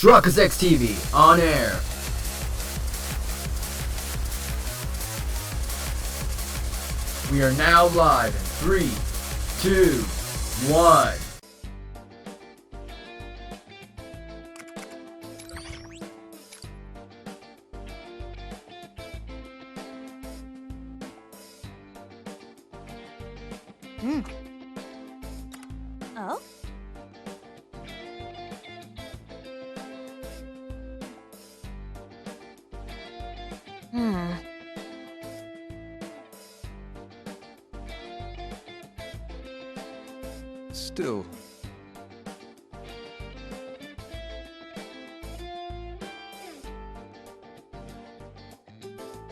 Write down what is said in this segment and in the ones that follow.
Truckazex TV on air. We are now live in 3, 2, 1. Oh? Still.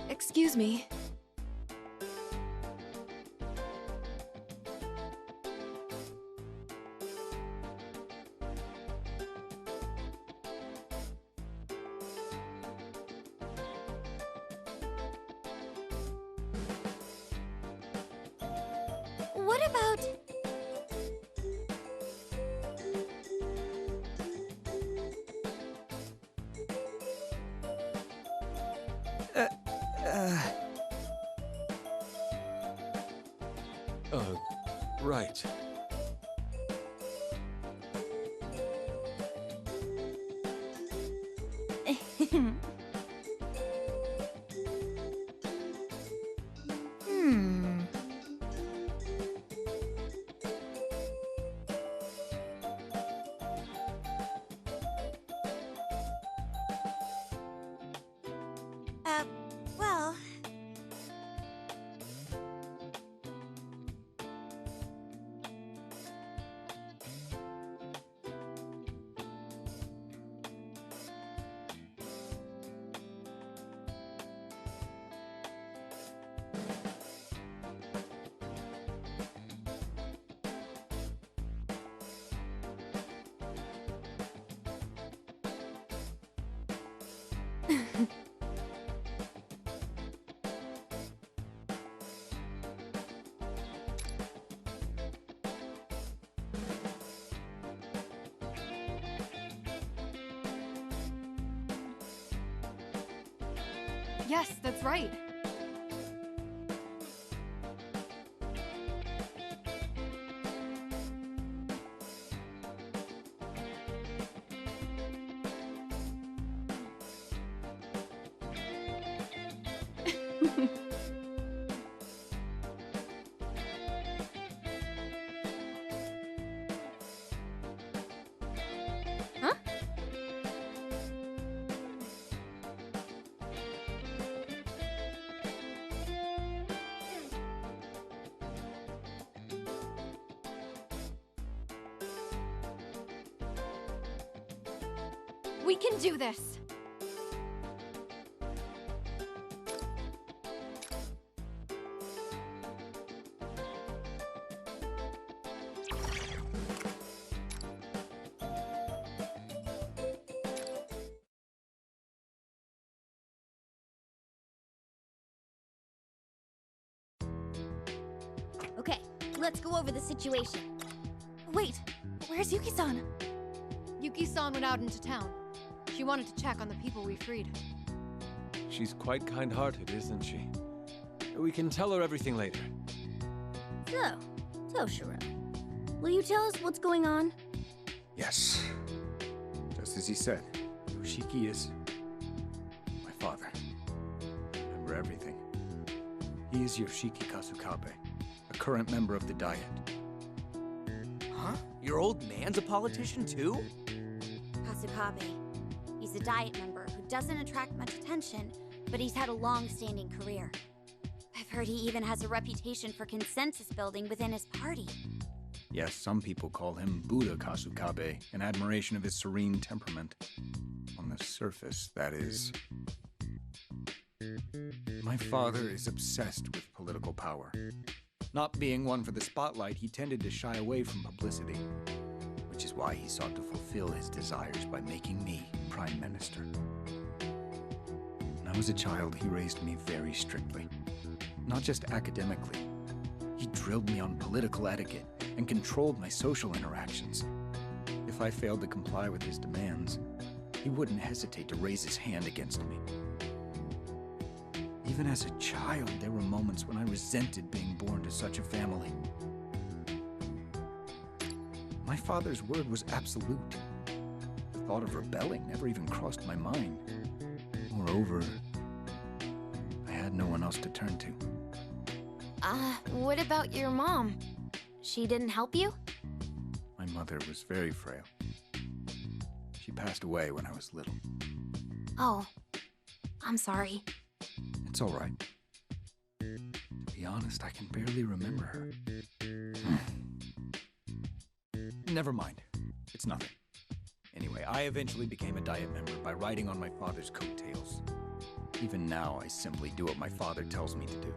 Excuse me. What about... Right. well... Yes, that's right. Huh? We can do this. Okay, let's go over the situation. Wait, where's Yuki-san? Yuki-san went out into town. She wanted to check on the people we freed. She's quite kind-hearted, isn't she? We can tell her everything later. So, Shiro, will you tell us what's going on? Yes. Just as he said, Yoshiki is my father. Remember everything. He is Yoshiki Kasukabe, a current member of the Diet. Huh? Your old man's a politician too? Kasukabe. He's a Diet member who doesn't attract much attention, but he's had a long-standing career. I've heard he even has a reputation for consensus building within his party. Yes, some people call him Buddha Kasukabe, in admiration of his serene temperament. On the surface, that is. My father is obsessed with political power. Not being one for the spotlight, he tended to shy away from publicity, which is why he sought to fulfill his desires by making me Prime Minister. When I was a child, he raised me very strictly. Not just academically. He drilled me on political etiquette and controlled my social interactions. If I failed to comply with his demands, he wouldn't hesitate to raise his hand against me. Even as a child, there were moments when I resented being born to such a family. My father's word was absolute. The thought of rebelling never even crossed my mind. Moreover, I had no one else to turn to. What about your mom? She didn't help you? My mother was very frail. She passed away when I was little. Oh, I'm sorry. It's all right. To be honest, I can barely remember her. Never mind. It's nothing. Anyway, I eventually became a Diet member by riding on my father's coattails. Even now, I simply do what my father tells me to do.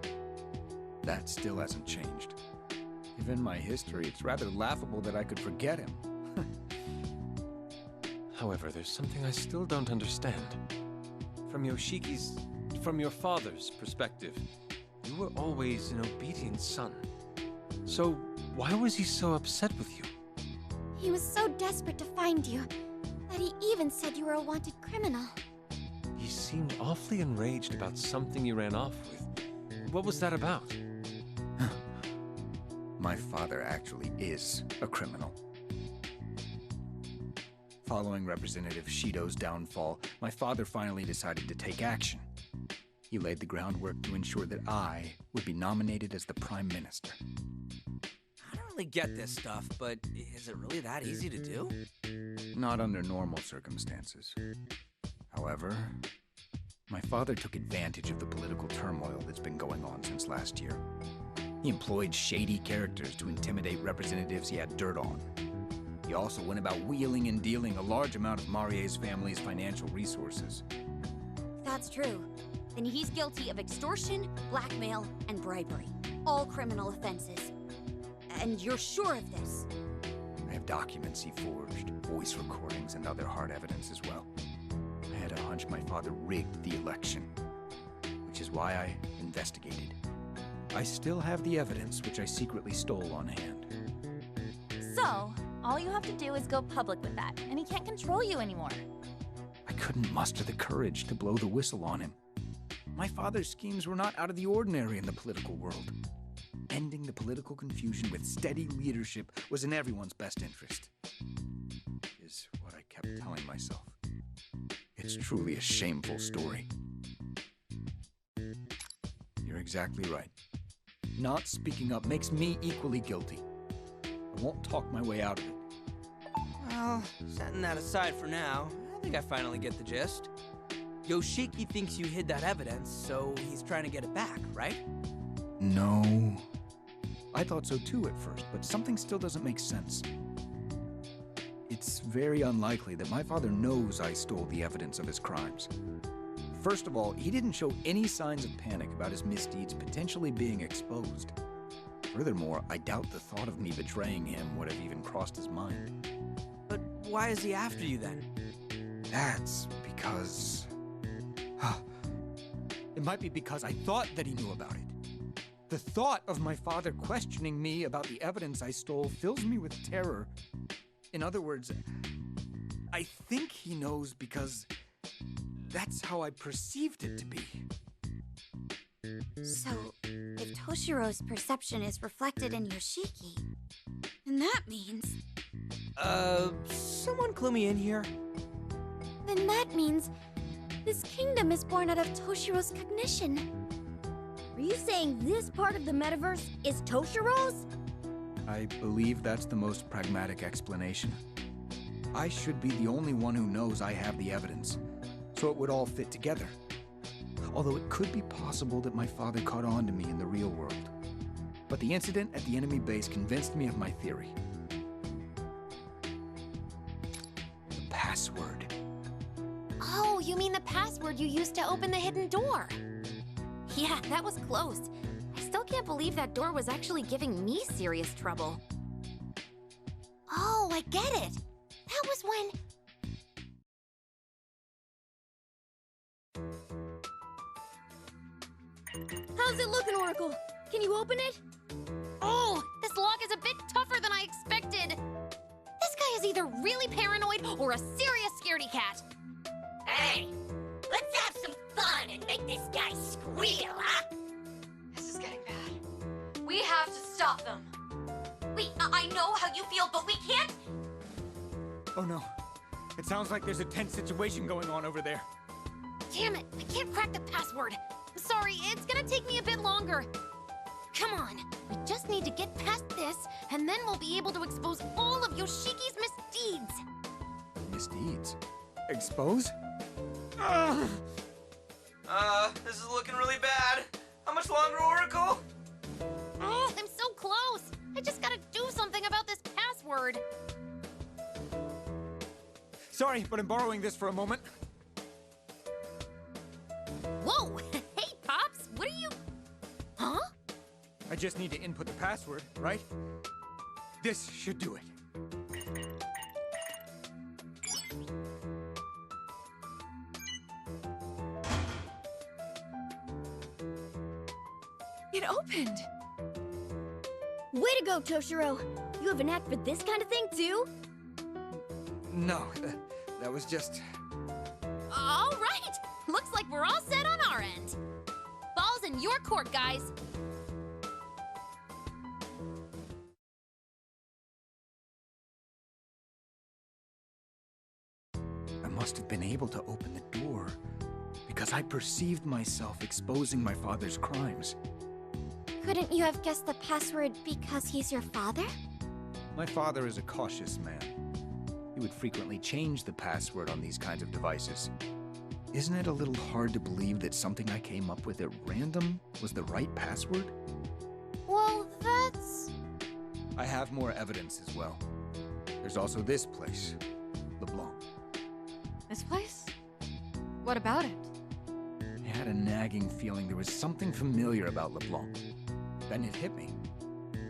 That still hasn't changed. Given my history, it's rather laughable that I could forget him. However, there's something I still don't understand. From your father's perspective, you were always an obedient son. So, why was he so upset with you? He was so desperate to find you that he even said you were a wanted criminal. He seemed awfully enraged about something you ran off with. What was that about? My father actually is a criminal. Following Representative Shido's downfall, my father finally decided to take action. He laid the groundwork to ensure that I would be nominated as the Prime Minister. I don't really get this stuff, but is it really that easy to do? Not under normal circumstances. However, my father took advantage of the political turmoil that's been going on since last year. He employed shady characters to intimidate representatives he had dirt on. He also went about wheeling and dealing a large amount of Marie's family's financial resources. If that's true, then he's guilty of extortion, blackmail, and bribery. All criminal offenses. And you're sure of this? I have documents he forged, voice recordings, and other hard evidence as well. I had a hunch my father rigged the election, which is why I investigated. I still have the evidence which I secretly stole on hand. So, all you have to do is go public with that, and he can't control you anymore. I couldn't muster the courage to blow the whistle on him. My father's schemes were not out of the ordinary in the political world. Ending the political confusion with steady leadership was in everyone's best interest. Is what I kept telling myself. It's truly a shameful story. You're exactly right. Not speaking up makes me equally guilty. I won't talk my way out of it. Well, setting that aside for now, I think I finally get the gist. Yoshiki thinks you hid that evidence, so he's trying to get it back, right? No. I thought so too at first, but something still doesn't make sense. It's very unlikely that my father knows I stole the evidence of his crimes. First of all, he didn't show any signs of panic about his misdeeds potentially being exposed. Furthermore, I doubt the thought of me betraying him would have even crossed his mind. But why is he after you then? That's because... It might be because I thought that he knew about it. The thought of my father questioning me about the evidence I stole fills me with terror. In other words, I think he knows because that's how I perceived it to be. So, if Toshiro's perception is reflected in Yoshiki, then that means... Someone clue me in here? Then that means this kingdom is born out of Toshiro's cognition. Are you saying this part of the metaverse is Toshiro's? I believe that's the most pragmatic explanation. I should be the only one who knows I have the evidence, so it would all fit together. Although it could be possible that my father caught on to me in the real world. But the incident at the enemy base convinced me of my theory. The password. Oh, you mean the password you used to open the hidden door? Yeah, that was close. I still can't believe that door was actually giving me serious trouble. Oh, I get it. That was when... How's it looking, Oracle? Can you open it? Oh, this lock is a bit tougher than I expected. This guy is either really paranoid or a serious scaredy cat. Hey, let's have some fun and make this guy squeal, huh? This is getting bad. We have to stop them. Wait, I know how you feel, but we can't. Oh no. It sounds like there's a tense situation going on over there. Damn it, I can't crack the password. I'm sorry, it's gonna take me a bit longer. Come on, we just need to get past this, and then we'll be able to expose all of Yoshiki's misdeeds. Misdeeds? Expose? This is looking really bad. How much longer, Oracle? Oh, I'm so close. I just gotta do something about this password. Sorry, but I'm borrowing this for a moment. Whoa! Hey, Pops, what are you... Huh? I just need to input the password, right? This should do it. It opened. Way to go, Toshiro! You have a knack for this kind of thing, too? No, that was just... All right! Looks like we're all set on our end. Ball's in your court, guys. I must have been able to open the door because I perceived myself exposing my father's crimes. Couldn't you have guessed the password because he's your father? My father is a cautious man. He would frequently change the password on these kinds of devices. Isn't it a little hard to believe that something I came up with at random was the right password? Well, that's... I have more evidence as well. There's also this place, LeBlanc. This place? What about it? I had a nagging feeling there was something familiar about LeBlanc. Then it hit me.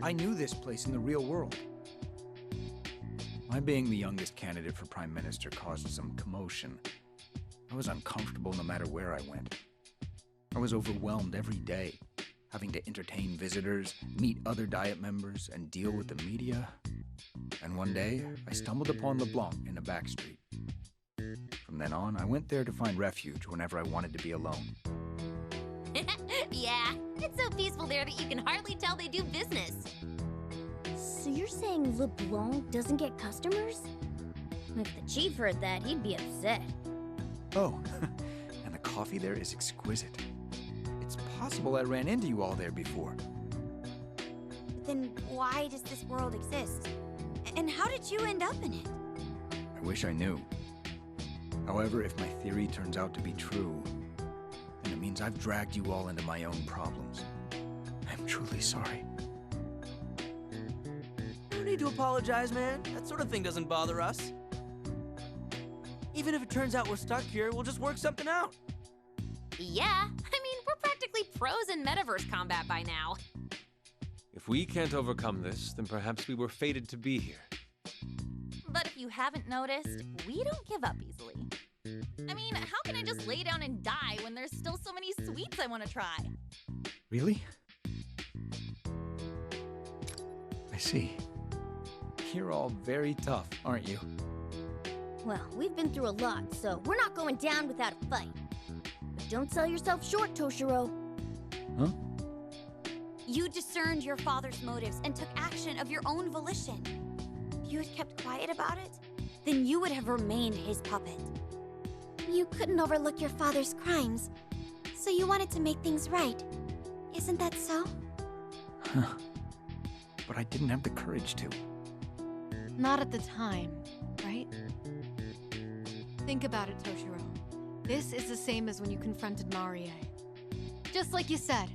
I knew this place in the real world. My being the youngest candidate for Prime Minister caused some commotion. I was uncomfortable no matter where I went. I was overwhelmed every day, having to entertain visitors, meet other Diet members, and deal with the media. And one day, I stumbled upon LeBlanc in a back street. From then on, I went there to find refuge whenever I wanted to be alone. Yeah, it's so peaceful there that you can hardly tell they do business. So you're saying LeBlanc doesn't get customers? If the chief heard that, he'd be upset. Oh, and the coffee there is exquisite. It's possible I ran into you all there before. Then why does this world exist? And how did you end up in it? I wish I knew. However, if my theory turns out to be true, then it means I've dragged you all into my own problems. I'm truly sorry. No need to apologize, man. That sort of thing doesn't bother us. Even if it turns out we're stuck here, we'll just work something out. Yeah, I mean, we're practically pros in metaverse combat by now. If we can't overcome this, then perhaps we were fated to be here. But if you haven't noticed, we don't give up easily. I mean, how can I just lay down and die when there's still so many sweets I want to try? Really? I see. You're all very tough, aren't you? Well, we've been through a lot, so we're not going down without a fight. But don't sell yourself short, Toshiro. Huh? You discerned your father's motives and took action of your own volition. If you had kept quiet about it, then you would have remained his puppet. You couldn't overlook your father's crimes, so you wanted to make things right. Isn't that so? Huh. But I didn't have the courage to. Not at the time, right? Think about it, Toshiro. This is the same as when you confronted Marie. Just like you said,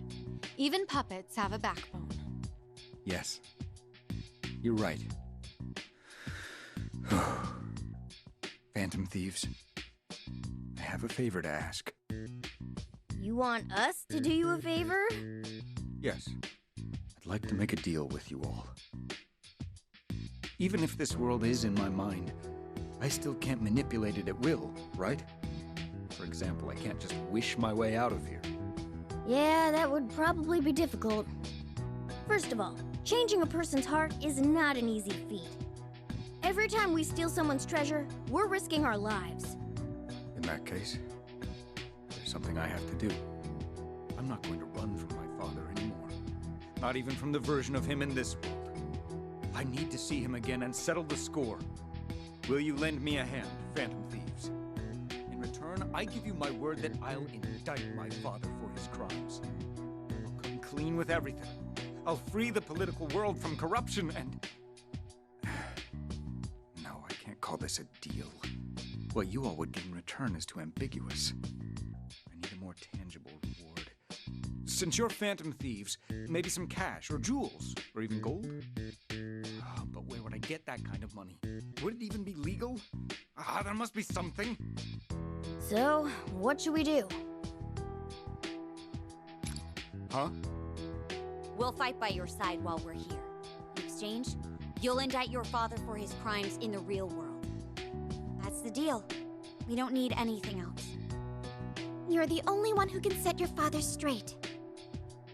even puppets have a backbone. Yes. You're right. Phantom Thieves, I have a favor to ask. You want us to do you a favor? Yes. I'd like to make a deal with you all. Even if this world is in my mind, I still can't manipulate it at will, right? For example, I can't just wish my way out of here. Yeah, that would probably be difficult. First of all, changing a person's heart is not an easy feat. Every time we steal someone's treasure, we're risking our lives. In that case, there's something I have to do. I'm not going to run from my father anymore. Not even from the version of him in this world. I need to see him again and settle the score. Will you lend me a hand, Phantom Thieves? In return, I give you my word that I'll indict my father for his crimes. I'll come clean with everything. I'll free the political world from corruption and... No, I can't call this a deal. What you all would get in return is too ambiguous. I need a more tangible reward. Since you're Phantom Thieves, maybe some cash or jewels or even gold? But where would I get that kind of money? Would it even be legal? There must be something. So, what should we do? Huh? We'll fight by your side while we're here. In exchange, you'll indict your father for his crimes in the real world. That's the deal. We don't need anything else. You're the only one who can set your father straight.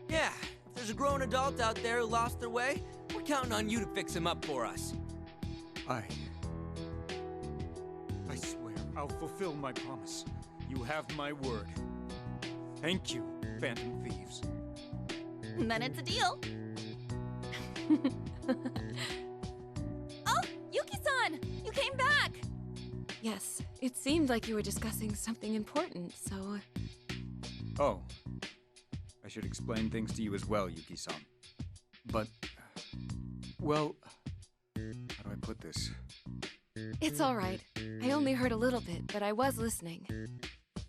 Yeah, if there's a grown adult out there who lost their way, we're counting on you to fix him up for us. I swear I'll fulfill my promise. You have my word. Thank you, Phantom Thieves. Then it's a deal. Oh, Yuki-san! You came back! Yes, it seemed like you were discussing something important, so... Oh. I should explain things to you as well, Yuki-san. But... well... how do I put this? It's all right. I only heard a little bit, but I was listening.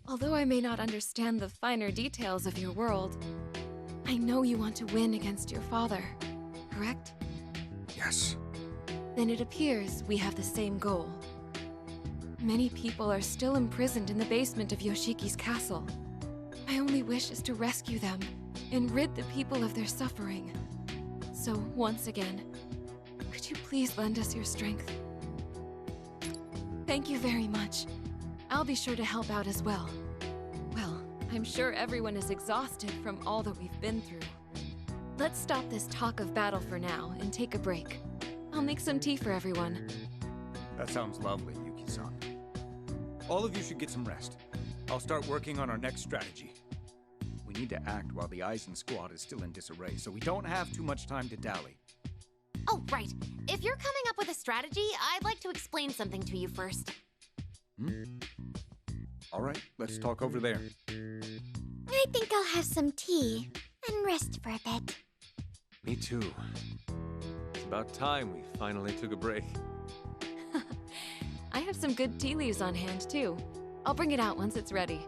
Although I may not understand the finer details of your world, I know you want to win against your father, correct? Yes. Then it appears we have the same goal. Many people are still imprisoned in the basement of Yoshiki's castle. My only wish is to rescue them and rid the people of their suffering. So, once again, could you please lend us your strength? Thank you very much. I'll be sure to help out as well. Well, I'm sure everyone is exhausted from all that we've been through. Let's stop this talk of battle for now and take a break. I'll make some tea for everyone. That sounds lovely, Yuki-san. All of you should get some rest. I'll start working on our next strategy. We need to act while the Eisen squad is still in disarray, so we don't have too much time to dally. Oh, right. If you're coming up with a strategy, I'd like to explain something to you first. All right, let's talk over there. I think I'll have some tea and rest for a bit. Me too. It's about time we finally took a break. I have some good tea leaves on hand, too. I'll bring it out once it's ready.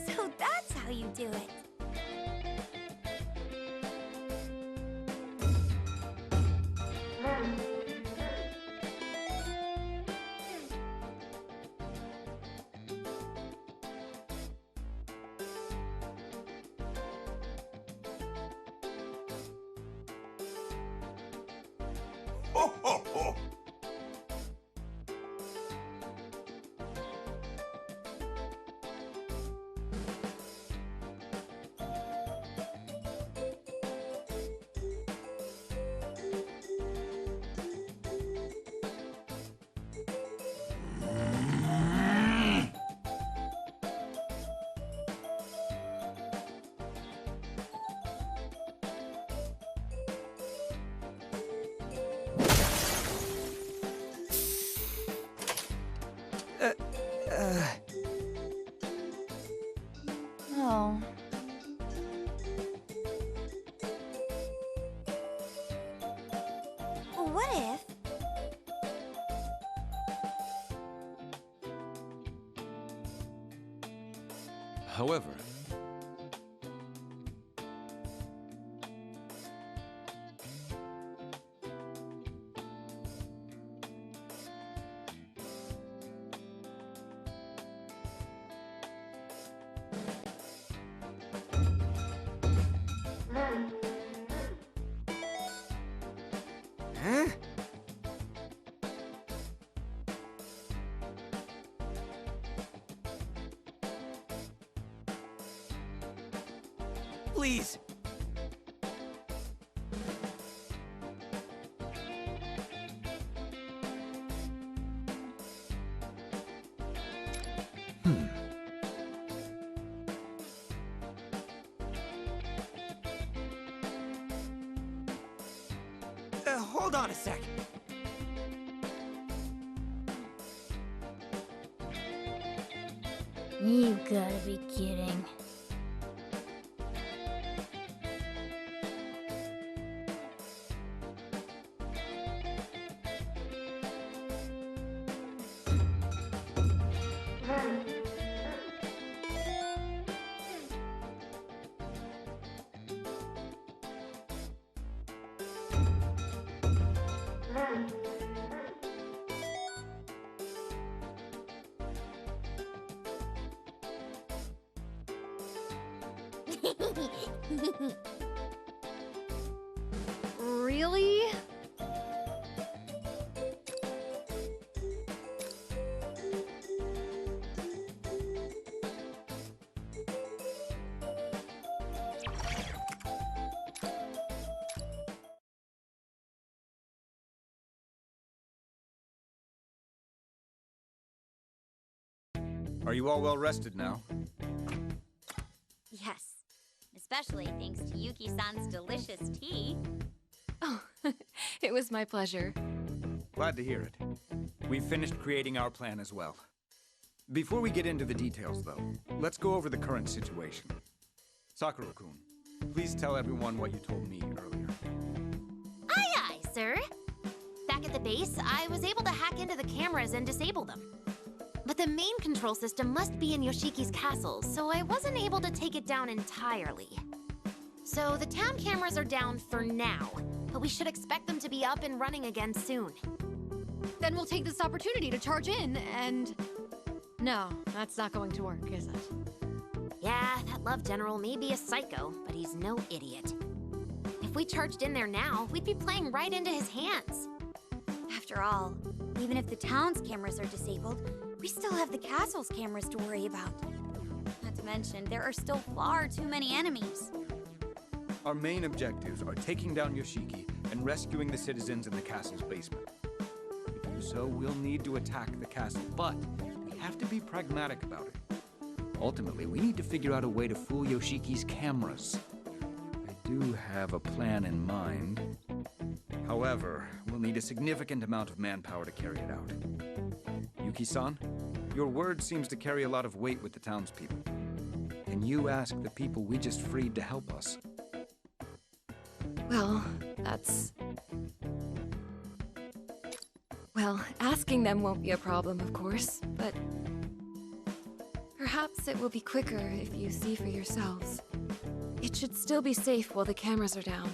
So that's how you do it. know. What if? However, Huh? Please. Hold on a sec. You gotta be kidding. Really? Are you all well rested now? Yes. Especially thanks to Yuki-san's delicious tea. Oh, it was my pleasure. Glad to hear it. We've finished creating our plan as well. Before we get into the details, though, let's go over the current situation. Sakura-kun, please tell everyone what you told me earlier. Aye, aye, sir. Back at the base, I was able to hack into the cameras and disable them. But the main control system must be in Yoshiki's castle, so I wasn't able to take it down entirely. So the town cameras are down for now, but we should expect them to be up and running again soon. Then we'll take this opportunity to charge in and... No, that's not going to work, is it? Yeah, that Love General may be a psycho, but he's no idiot. If we charged in there now, we'd be playing right into his hands. After all, even if the town's cameras are disabled, we still have the castle's cameras to worry about. Not to mention, there are still far too many enemies. Our main objectives are taking down Yoshiki and rescuing the citizens in the castle's basement. To do so, we'll need to attack the castle, but we have to be pragmatic about it. Ultimately, we need to figure out a way to fool Yoshiki's cameras. I do have a plan in mind. However, we'll need a significant amount of manpower to carry it out. Yuki-san, your word seems to carry a lot of weight with the townspeople. Can you ask the people we just freed to help us? Well, that's... Well, asking them won't be a problem, of course, but... Perhaps it will be quicker if you see for yourselves. It should still be safe while the cameras are down.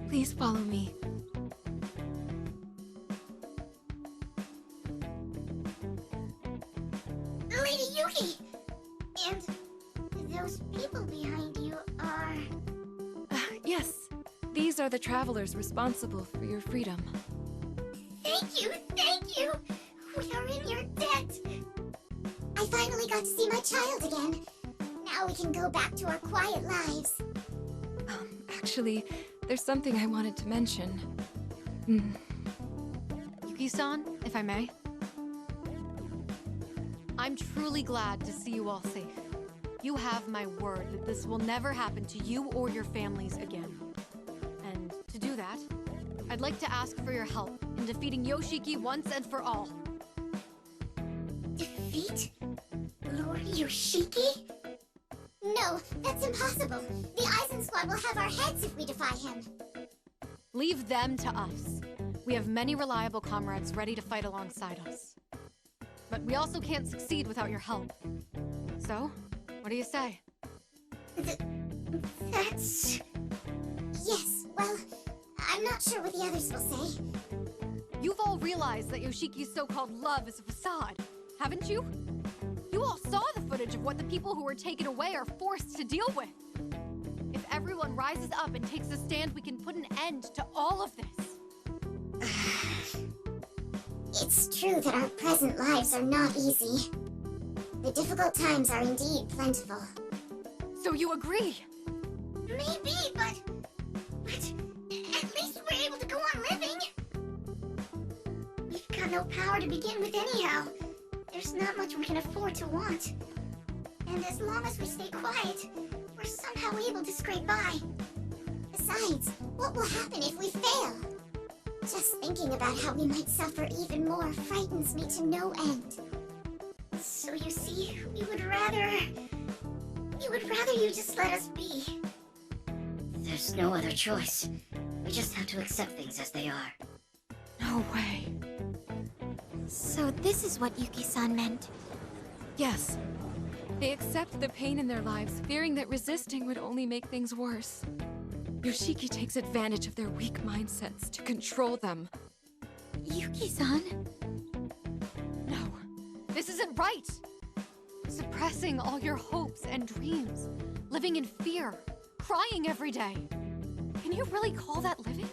Please follow me. Lady Yuki! And those people behind you are... Yes, these are the travelers responsible for your freedom. Thank you, thank you! We are in your debt! I finally got to see my child again. Now we can go back to our quiet lives. Actually, there's something I wanted to mention. Yuki-san, if I may. I'm truly glad to see you all safe. You have my word that this will never happen to you or your families again. And to do that, I'd like to ask for your help in defeating Yoshiki once and for all. Defeat Lord Yoshiki? No No, that's impossible. The Eisen Squad will have our heads if we defy him. Leave them to us. We have many reliable comrades ready to fight alongside us. But we also can't succeed without your help. So, what do you say? That's... Yes, well, I'm not sure what the others will say. You've all realized that Yoshiki's so-called love is a facade, haven't you? You all saw the footage of what the people who were taken away are forced to deal with. If everyone rises up and takes a stand, we can put an end to all of this. It's true that our present lives are not easy. The difficult times are indeed plentiful. So you agree? Maybe, but at least we're able to go on living. We've got no power to begin with anyhow. There's not much we can afford to want. And as long as we stay quiet, we're somehow able to scrape by. Besides, what will happen if we fail? Just thinking about how we might suffer even more frightens me to no end. So you see, we would rather you just let us be. There's no other choice. We just have to accept things as they are. No way. So this is what Yuki-san meant. Yes. They accept the pain in their lives, fearing that resisting would only make things worse. Yoshiki takes advantage of their weak mindsets to control them. Yuki-san? No, this isn't right. Suppressing all your hopes and dreams, living in fear, crying every day. Can you really call that living?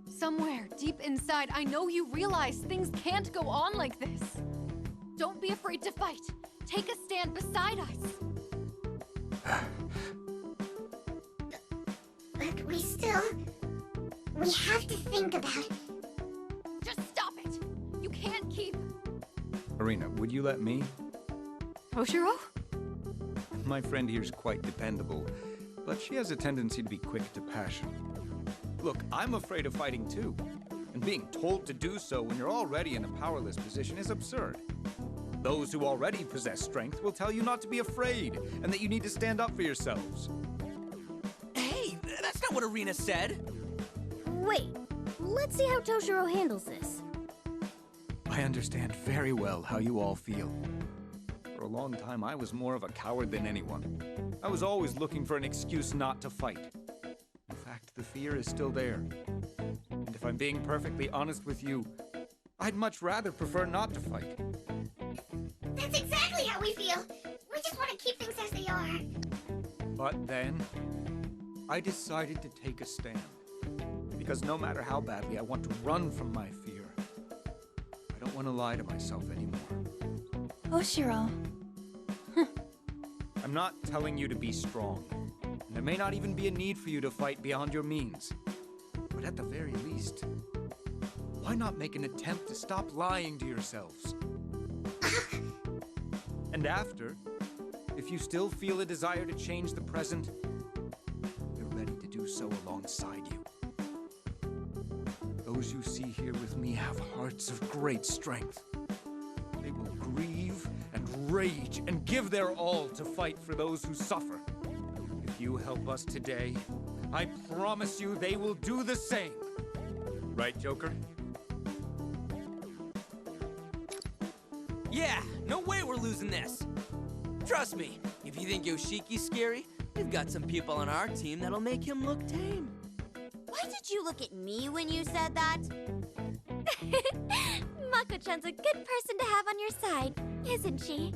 Somewhere deep inside, I know you realize things can't go on like this. Don't be afraid to fight. Take a stand beside us. But we have to think about it. Just stop it. You can't keep... Arena, would you let me? Toshiro? My friend here's quite dependable, but she has a tendency to be quick to passion. Look, I'm afraid of fighting too, and being told to do so when you're already in a powerless position is absurd. Those who already possess strength will tell you not to be afraid, and that you need to stand up for yourselves. Hey, that's not what Arena said. Wait, let's see how Toshiro handles this. I understand very well how you all feel. For a long time, I was more of a coward than anyone. I was always looking for an excuse not to fight. In fact, the fear is still there. And if I'm being perfectly honest with you, I'd much rather prefer not to fight. That's exactly how we feel. We just want to keep things as they are. But then, I decided to take a stand. Because no matter how badly I want to run from my fear, I don't want to lie to myself anymore. Toshiro. I'm not telling you to be strong. And there may not even be a need for you to fight beyond your means. But at the very least, why not make an attempt to stop lying to yourselves? And after, if you still feel a desire to change the present, we're ready to do so alongside you. Those you see here with me have hearts of great strength. They will grieve and rage and give their all to fight for those who suffer. If you help us today, I promise you they will do the same. Right, Joker? Yeah, no way we're losing this. Trust me, if you think Yoshiki's scary, we've got some people on our team that'll make him look tame. Why did you look at me when you said that? Mako-chan's a good person to have on your side, isn't she?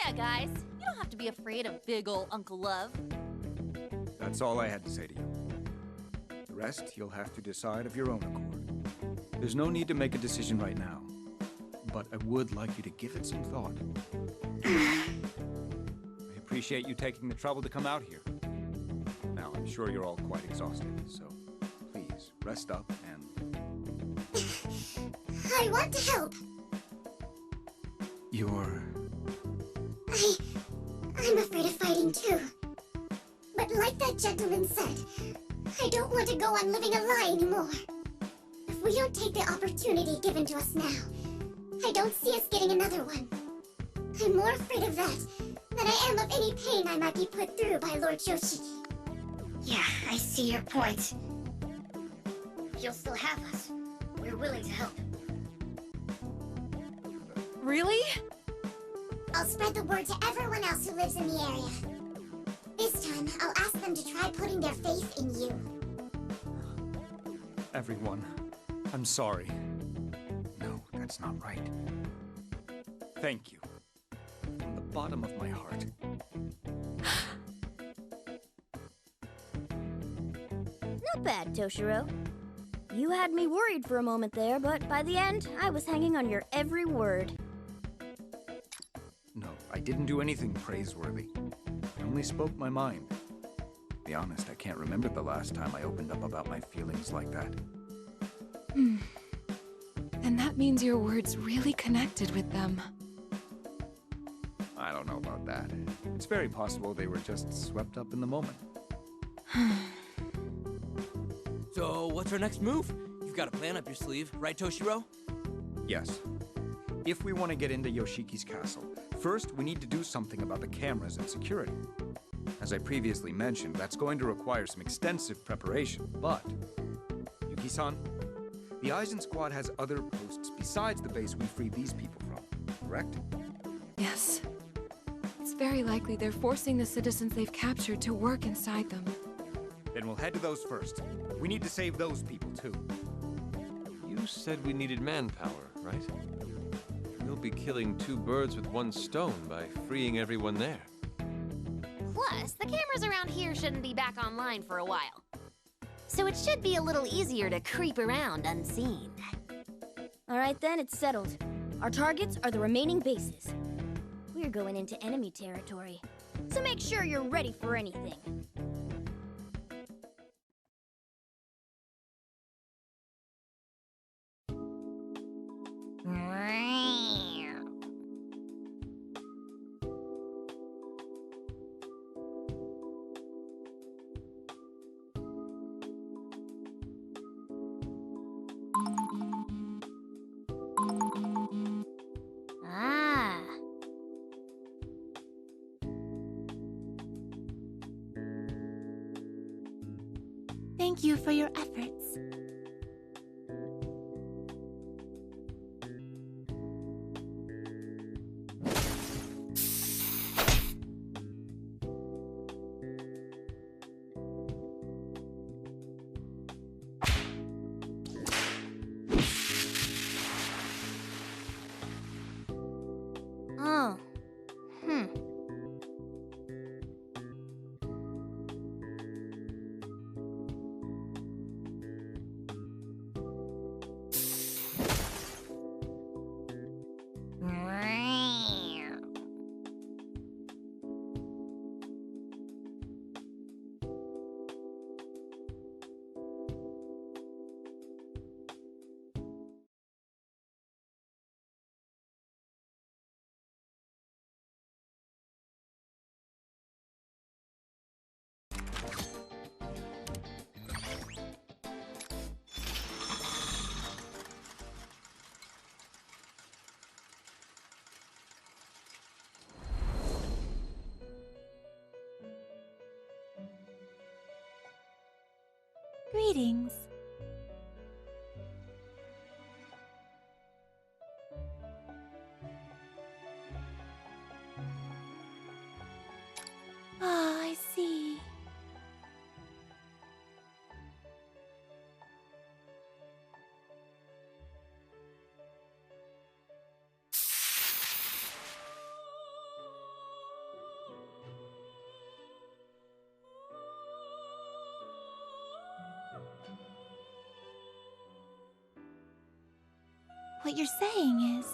Yeah, guys, you don't have to be afraid of big ol' Uncle Love. That's all I had to say to you. The rest you'll have to decide of your own accord. There's no need to make a decision right now, but I would like you to give it some thought. I appreciate you taking the trouble to come out here. Now, I'm sure you're all quite exhausted, so please rest up and... I want to help. I'm afraid of fighting too. But like that gentleman said, I don't want to go on living a lie anymore. If we don't take the opportunity given to us now, I don't see us getting another one. I'm more afraid of that than I am of any pain I might be put through by Lord Yoshiki. Yeah, I see your point. You'll still have us. We're willing to help. Really? I'll spread the word to everyone else who lives in the area. This time, I'll ask them to try putting their faith in you. Everyone, I'm sorry. No, that's not right. Thank you. From the bottom of my heart. Not bad, Toshiro. You had me worried for a moment there, but by the end, I was hanging on your every word. No, I didn't do anything praiseworthy. I only spoke my mind. To be honest, I can't remember the last time I opened up about my feelings like that. Then that means your words really connected with them. I don't know about that. It's very possible they were just swept up in the moment. So, what's our next move? You've got a plan up your sleeve, right, Toshiro? Yes. If we want to get into Yoshiki's castle, first we need to do something about the cameras and security. As I previously mentioned, that's going to require some extensive preparation, but... Yuki-san, the Aizen squad has other posts besides the base we freed these people from, correct? Yes. It's very likely they're forcing the citizens they've captured to work inside them. Then we'll head to those first. We need to save those people, too. You said we needed manpower, right? We'll be killing two birds with one stone by freeing everyone there. Plus, the cameras around here shouldn't be back online for a while. So it should be a little easier to creep around unseen. Alright then, it's settled. Our targets are the remaining bases. We're going into enemy territory, so make sure you're ready for anything. Ah. Thank you for your efforts. Oh. Greetings. Ah, I see. What you're saying is...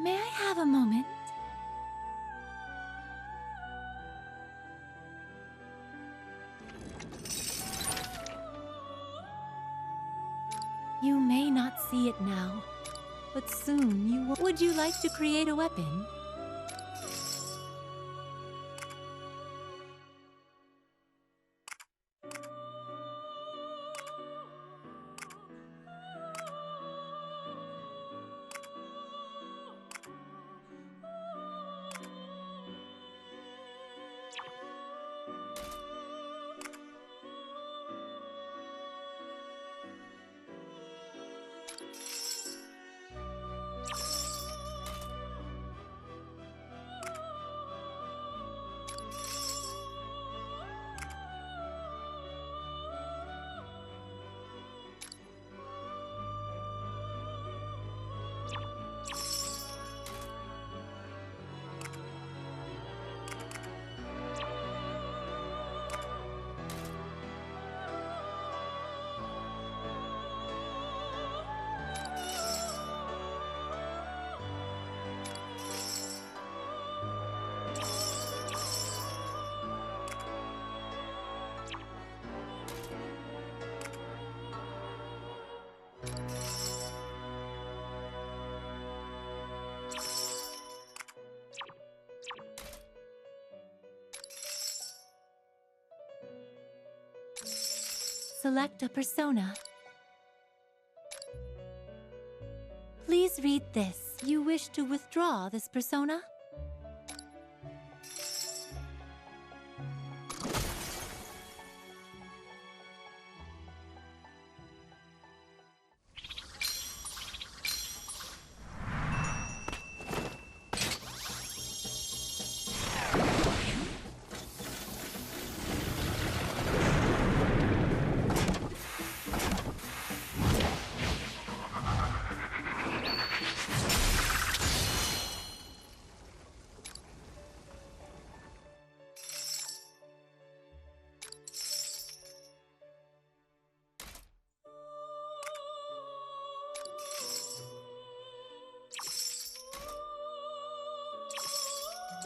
May I have a moment? Would you like to create a weapon? Select a persona. Please read this. You wish to withdraw this persona?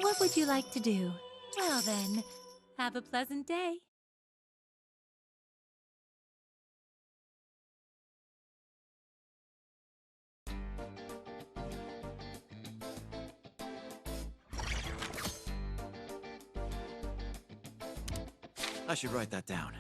What would you like to do? Well then, have a pleasant day. I should write that down.